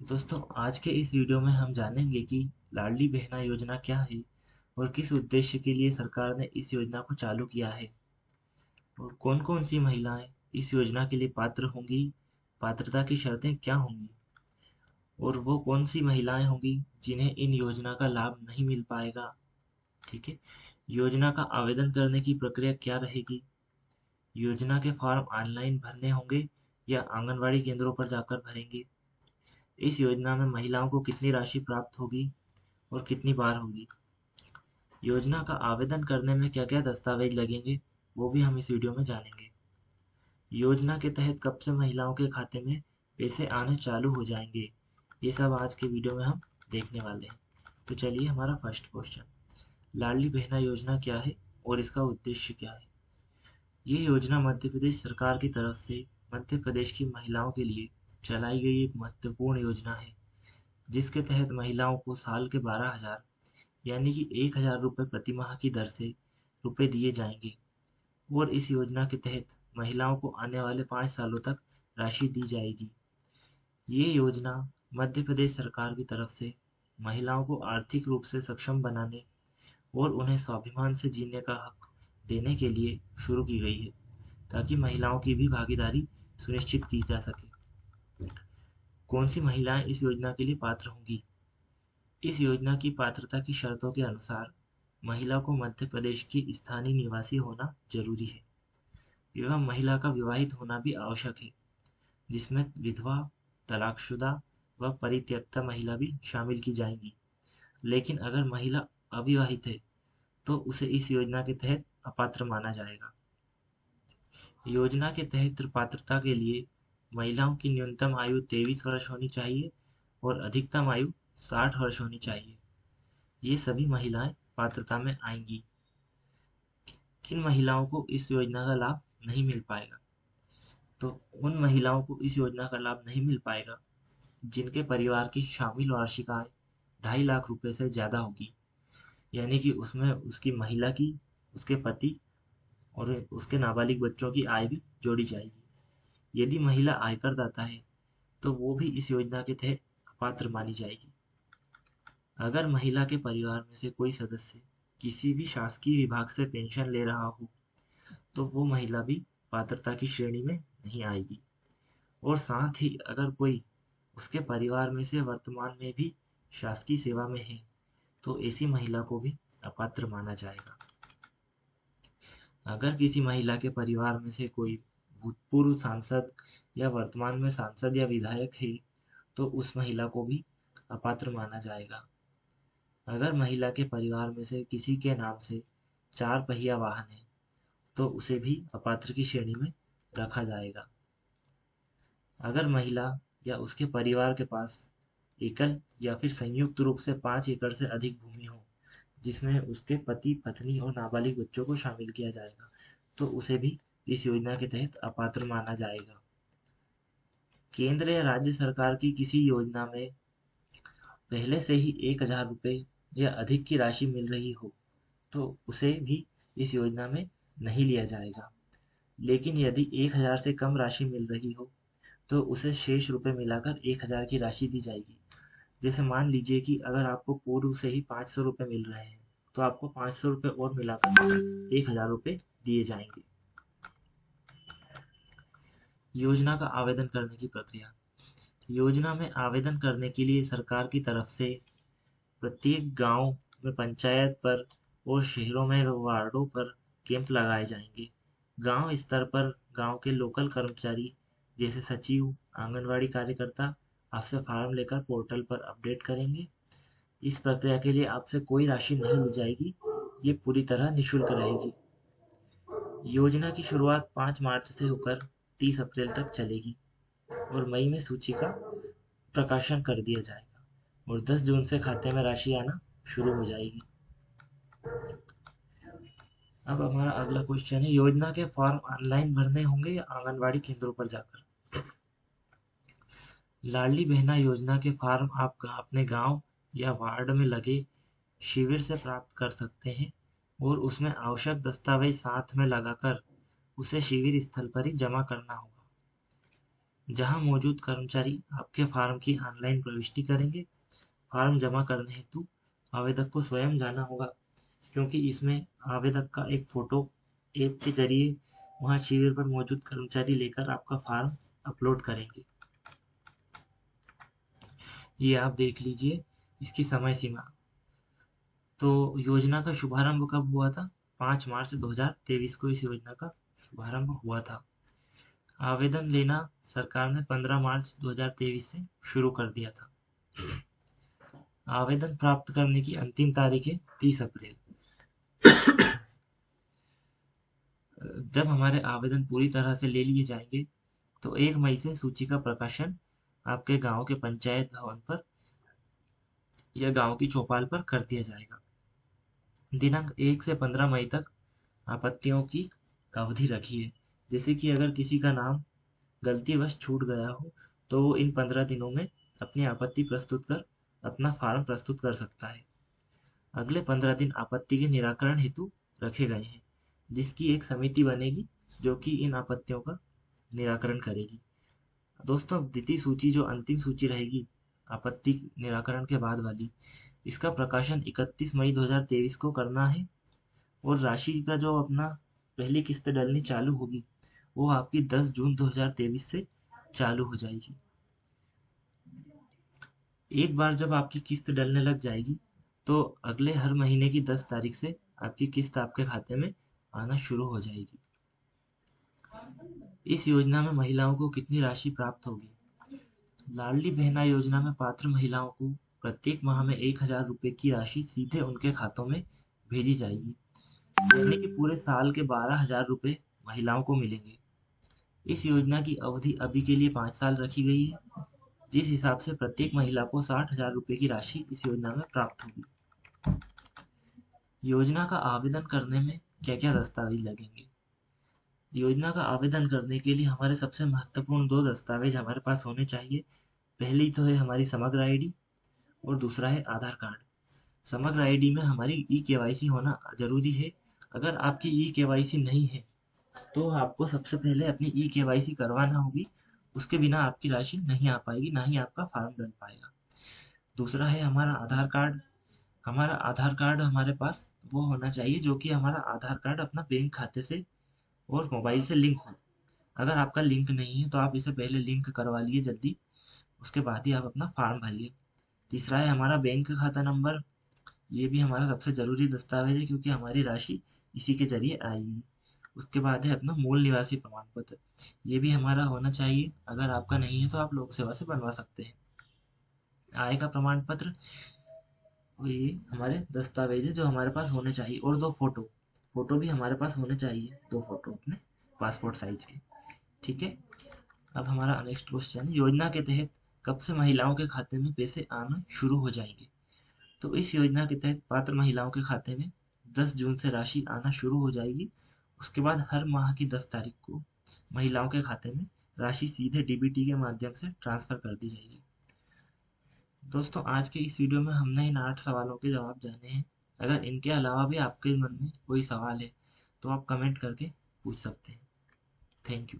दोस्तों, आज के इस वीडियो में हम जानेंगे कि लाडली बहना योजना क्या है और किस उद्देश्य के लिए सरकार ने इस योजना को चालू किया है और कौन-कौन सी महिलाएं इस योजना के लिए पात्र होंगी, पात्रता की शर्तें क्या होंगी और वो कौन सी महिलाएं होंगी जिन्हें इन योजना का लाभ नहीं मिल पाएगा। ठीक है। योजना का आवेदन करने की प्रक्रिया क्या रहेगी, योजना के फॉर्म ऑनलाइन भरने होंगे या आंगनवाड़ी केंद्रों पर जाकर भरेंगे, इस योजना में महिलाओं को कितनी राशि प्राप्त होगी और कितनी बार होगी, योजना का आवेदन करने में क्या क्या दस्तावेज लगेंगे वो भी हम इस वीडियो में जानेंगे। योजना के तहत कब से महिलाओं के खाते में पैसे आने चालू हो जाएंगे, ये सब आज के वीडियो में हम देखने वाले हैं। तो चलिए, हमारा फर्स्ट क्वेश्चन, लाडली बहना योजना क्या है और इसका उद्देश्य क्या है। ये योजना मध्य प्रदेश सरकार की तरफ से मध्य प्रदेश की महिलाओं के लिए चलाई गई एक महत्वपूर्ण योजना है, जिसके तहत महिलाओं को साल के 12,000 यानी कि 1,000 रुपये प्रति माह की दर से रुपए दिए जाएंगे और इस योजना के तहत महिलाओं को आने वाले 5 सालों तक राशि दी जाएगी। ये योजना मध्य प्रदेश सरकार की तरफ से महिलाओं को आर्थिक रूप से सक्षम बनाने और उन्हें स्वाभिमान से जीने का हक देने के लिए शुरू की गई है, ताकि महिलाओं की भी भागीदारी सुनिश्चित की जा सके। कौन सी महिलाएं इस योजना के लिए पात्र होंगी। इस योजना की पात्रता की शर्तों के अनुसार महिला को मध्य प्रदेश की स्थानीय निवासी होना जरूरी है एवं महिला का विवाहित होना भी आवश्यक है, जिसमें विधवा, तलाकशुदा व परित्यक्ता महिला भी शामिल की जाएंगी। लेकिन अगर महिला अविवाहित है तो उसे इस योजना के तहत अपात्र माना जाएगा। योजना के तहत पात्रता के लिए महिलाओं की न्यूनतम आयु 23 वर्ष होनी चाहिए और अधिकतम आयु 60 वर्ष होनी चाहिए। ये सभी महिलाएं पात्रता में आएंगी। किन महिलाओं को इस योजना का लाभ नहीं मिल पाएगा। तो उन महिलाओं को इस योजना का लाभ नहीं मिल पाएगा जिनके परिवार की शामिल वार्षिक आय 2.5 लाख रुपए से ज़्यादा होगी, यानी कि उसमें उसकी महिला की, उसके पति और उसके नाबालिग बच्चों की आय भी जोड़ी जाएगी। यदि महिला आयकर दाता है तो वो भी इस योजना के तहत पात्र मानी जाएगी। अगर महिला के परिवार में से कोई सदस्य किसी भी शासकीय विभाग से पेंशन ले रहा हो तो वो महिला भी पात्रता की श्रेणी में नहीं आएगी। और साथ ही अगर कोई उसके परिवार में से वर्तमान में भी शासकीय सेवा में है तो ऐसी महिला को भी अपात्र माना जाएगा। अगर किसी महिला के परिवार में से कोई भूतपूर्व सांसद या वर्तमान में सांसद या विधायक है तो उस महिला को भी अपात्र माना जाएगा। अगर महिला के परिवार में से किसी के नाम से 4 पहिया वाहन है तो उसे भी अपात्र की श्रेणी में रखा जाएगा। अगर महिला या उसके परिवार के पास एकल या फिर संयुक्त रूप से 5 एकड़ से अधिक भूमि हो जिसमें उसके पति, पत्नी और नाबालिग बच्चों को शामिल किया जाएगा तो उसे भी इस योजना के तहत अपात्र माना जाएगा। केंद्र या राज्य सरकार की किसी योजना में पहले से ही 1,000 रुपये या अधिक की राशि मिल रही हो तो उसे भी इस योजना में नहीं लिया जाएगा। लेकिन यदि 1,000 से कम राशि मिल रही हो तो उसे शेष रुपए मिलाकर 1,000 की राशि दी जाएगी। जैसे मान लीजिए कि अगर आपको पूर्व से ही 500 रुपये मिल रहे हैं तो आपको 500 रुपये और मिलाकर 1,000 रुपये दिए जाएंगे। योजना का आवेदन करने की प्रक्रिया। योजना में आवेदन करने के लिए सरकार की तरफ से प्रत्येक गांव में पंचायत पर और शहरों में वार्डों पर कैंप लगाए जाएंगे। गांव स्तर पर गांव के लोकल कर्मचारी जैसे सचिव, आंगनवाड़ी कार्यकर्ता आपसे फॉर्म लेकर पोर्टल पर अपडेट करेंगे। इस प्रक्रिया के लिए आपसे कोई राशि नहीं ली जाएगी, ये पूरी तरह निःशुल्क रहेगी। योजना की शुरुआत 5 मार्च से होकर 30 अप्रैल तक चलेगी और मई में सूची का प्रकाशन कर दिया जाएगा और 10 जून से खाते में राशि आना शुरू हो जाएगी। अब हमारा अगला क्वेश्चन है, योजना के फॉर्म ऑनलाइन भरने होंगे या आंगनवाड़ी केंद्रों पर जाकर। लाडली बहना योजना के फॉर्म आप अपने गांव या वार्ड में लगे शिविर से प्राप्त कर सकते हैं और उसमें आवश्यक दस्तावेज साथ में लगाकर उसे शिविर स्थल पर ही जमा करना होगा। जहां मौजूद कर्मचारी आपके फॉर्म की ऑनलाइन प्रविष्टि करेंगे। फॉर्म जमा करने हेतु आवेदक को स्वयं जाना होगा, क्योंकि इसमें आवेदक का एक फोटो ऐप के जरिए वहां शिविर पर मौजूद कर्मचारी लेकर आपका फॉर्म अपलोड करेंगे। ये आप देख लीजिए इसकी समय सीमा। तो योजना का शुभारंभ कब हुआ था? 5 मार्च 2023 को इस योजना का शुभारंभ हुआ था। आवेदन लेना सरकार ने 15 मार्च 2023 से शुरू कर दिया था। आवेदन प्राप्त करने की अंतिम तारीख है 30 अप्रैल। जब हमारे आवेदन पूरी तरह से ले लिए जाएंगे तो 1 मई से सूची का प्रकाशन आपके गांव के पंचायत भवन पर या गांव की चौपाल पर कर दिया जाएगा। दिनांक 1 से 15 मई तक आपत्तियों की अवधि रखी है। जैसे कि अगर किसी का नाम गलतीवश छूट गया हो तो वो इन 15 दिनों में अपनी आपत्ति प्रस्तुत कर अपना फॉर्म प्रस्तुत कर सकता है। अगले 15 दिन आपत्ति के निराकरण हेतु रखे गए हैं, जिसकी एक समिति बनेगी जो कि इन आपत्तियों का निराकरण करेगी। दोस्तों, द्वितीय सूची जो अंतिम सूची रहेगी आपत्ति निराकरण के बाद वाली, इसका प्रकाशन 31 मई 2023 को करना है और राशि का जो अपना पहली किस्त डलनी चालू होगी वो आपकी 10 जून 2023 से चालू हो जाएगी। एक बार जब आपकी किस्त डलने लग जाएगी तो अगले हर महीने की 10 तारीख से आपकी किस्त आपके खाते में आना शुरू हो जाएगी। इस योजना में महिलाओं को कितनी राशि प्राप्त होगी? लाडली बहना योजना में पात्र महिलाओं को प्रत्येक माह में 1,000 रुपये की राशि सीधे उनके खातों में भेजी जाएगी, यानी कि पूरे साल के 12,000 रुपये महिलाओं को मिलेंगे। इस योजना की अवधि अभी के लिए 5 साल रखी गई है, जिस हिसाब से प्रत्येक महिला को 60,000 रुपये की राशि इस योजना में प्राप्त होगी। योजना का आवेदन करने में क्या क्या दस्तावेज लगेंगे? योजना का आवेदन करने के लिए हमारे सबसे महत्वपूर्ण 2 दस्तावेज हमारे पास होने चाहिए। पहली तो है हमारी समग्र आईडी और दूसरा है आधार कार्ड। समग्र आईडी में हमारी ई-केवाईसी होना जरूरी है। अगर आपकी ई-केवाईसी नहीं है तो आपको सबसे पहले अपनी ई-केवाईसी करवाना होगी। उसके बिना आपकी राशि नहीं आ पाएगी, ना ही आपका फॉर्म डल पाएगा। दूसरा है हमारा आधार कार्ड। हमारा आधार कार्ड हमारे पास वो होना चाहिए जो कि हमारा आधार कार्ड अपना बैंक खाते से और मोबाइल से लिंक हो। अगर आपका लिंक नहीं है तो आप इसे पहले लिंक करवा लिए जल्दी, उसके बाद ही आप अपना फॉर्म भरिए। तीसरा है हमारा बैंक खाता नंबर। ये भी हमारा सबसे ज़रूरी दस्तावेज है क्योंकि हमारी राशि इसी के जरिए आएगी। उसके बाद है अपना मूल निवासी प्रमाण पत्र। ये भी हमारा होना चाहिए। अगर आपका नहीं है तो आप लोक सेवा से बनवा सकते हैं। आय का प्रमाण पत्र। और ये हमारे दस्तावेज है जो हमारे पास होने चाहिए। और 2 फोटो। फोटो भी हमारे पास होने चाहिए, 2 फोटो अपने पासपोर्ट साइज के। ठीक है। अब हमारा नेक्स्ट क्वेश्चन है, योजना के तहत कब से महिलाओं के खाते में पैसे आना शुरू हो जाएंगे? तो इस योजना के तहत पात्र महिलाओं के खाते में 10 जून से राशि आना शुरू हो जाएगी। उसके बाद हर माह की 10 तारीख को महिलाओं के खाते में राशि सीधे डीबीटी के माध्यम से ट्रांसफर कर दी जाएगी। दोस्तों, आज के इस वीडियो में हमने इन 8 सवालों के जवाब जाने हैं। अगर इनके अलावा भी आपके मन में कोई सवाल है तो आप कमेंट करके पूछ सकते हैं। Thank you.